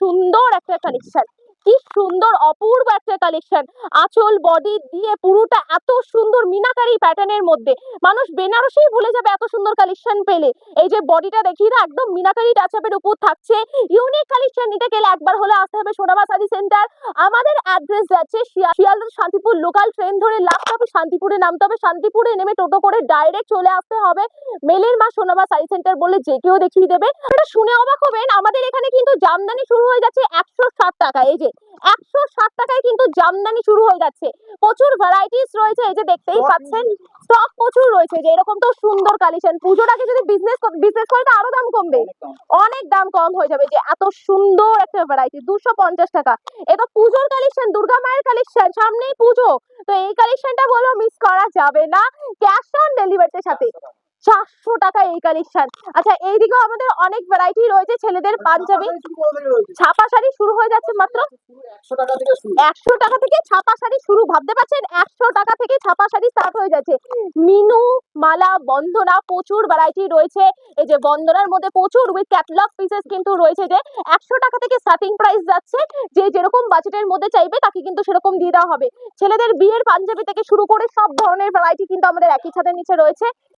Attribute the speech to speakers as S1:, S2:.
S1: সুন্দর একটা কালেকশন, কি সুন্দর অপূর্ব একটা কালেকশন। আঁচল বডি দিয়ে পুরোটা এত সুন্দর মিনাকারি প্যাটার্নের মধ্যে, মানুষ বেনারসিই ভুলে যাবে এত সুন্দর কালেকশন পেলে। এই যে বডিটা দেখিয়ে না, একদম মিনাকারি টাচআপের উপর থাকছে। ইউনিক কালেকশন নিতে গেলে একবার হলে আসতে হবে সোনামা শাড়ি সেন্টার। আমাদের অ্যাড্রেস যাচ্ছে শিয়ালদা শান্তিপুর লোকাল ট্রেন ধরে লাস্ট হবে শান্তিপুরে নামতে হবে, শান্তিপুরে নেমে টোটো করে ডাইরেক্ট চলে আসতে হবে মেলের মা সোনামা শাড়ি সেন্টার বলে যে কেউ দেখিয়ে দেবে। এটা শুনে অবাক হবেন, আমাদের এখানে কিন্তু জামদানি শুরু হয়ে যাচ্ছে 160 টাকা। এই যে 160 টাকায় কিন্তু জামদানি শুরু হয়ে যাচ্ছে। প্রচুর ভ্যারাইটিস রয়েছে, এই যে দেখতেই পাচ্ছেন স্টক প্রচুর রয়েছে। যে এরকম তো সুন্দর কালেকশন, পুজোর আগে যদি বিজনেস করে তো আরো দাম কমবে, অনেক দাম কম হয়ে যাবে। যে এত সুন্দর একটা ভ্যারাইটি 250 টাকা। এটা পুজোর কালেকশন, দুর্গা মায়ের কালেকশন, সামনেই পুজো, তো এই কালেকশনটা বলো মিস করা যাবে না। ক্যাশ অন ডেলিভারির সাথে 400 টাকা এই কালেকশন। আচ্ছা, এইদিকেও আমাদের অনেক ভ্যারাইটি রয়েছে। ছেলেদের পাঞ্জাবি ছাপা শাড়ি শুরু হয়ে যাচ্ছে মাত্র 100 টাকা থেকে ছাপা শাড়ি শুরু। ভাবতে পারছেন 100 টাকা থেকে ছাপা শাড়ি স্টার্ট হয়ে যাচ্ছে। মিনু, মালা, বন্দনা, প্রচুর ভ্যারাইটি রয়েছে। এই যে বন্দনার মধ্যে প্রচুর উইথ ক্যাটালগ পিসেস কিন্তু রয়েছে। যে 100 টাকা থেকে স্টার্টিং প্রাইস যাচ্ছে, যে যেরকম বাজেটের মধ্যে চাইবে তাকে কিন্তু সেরকম দিয়ে দেওয়া হবে। ছেলেদের বিয়ের পাঞ্জাবি থেকে শুরু করে সব ধরনের ভ্যারাইটি কিন্তু আমাদের একই ছাদের নিচে রয়েছে।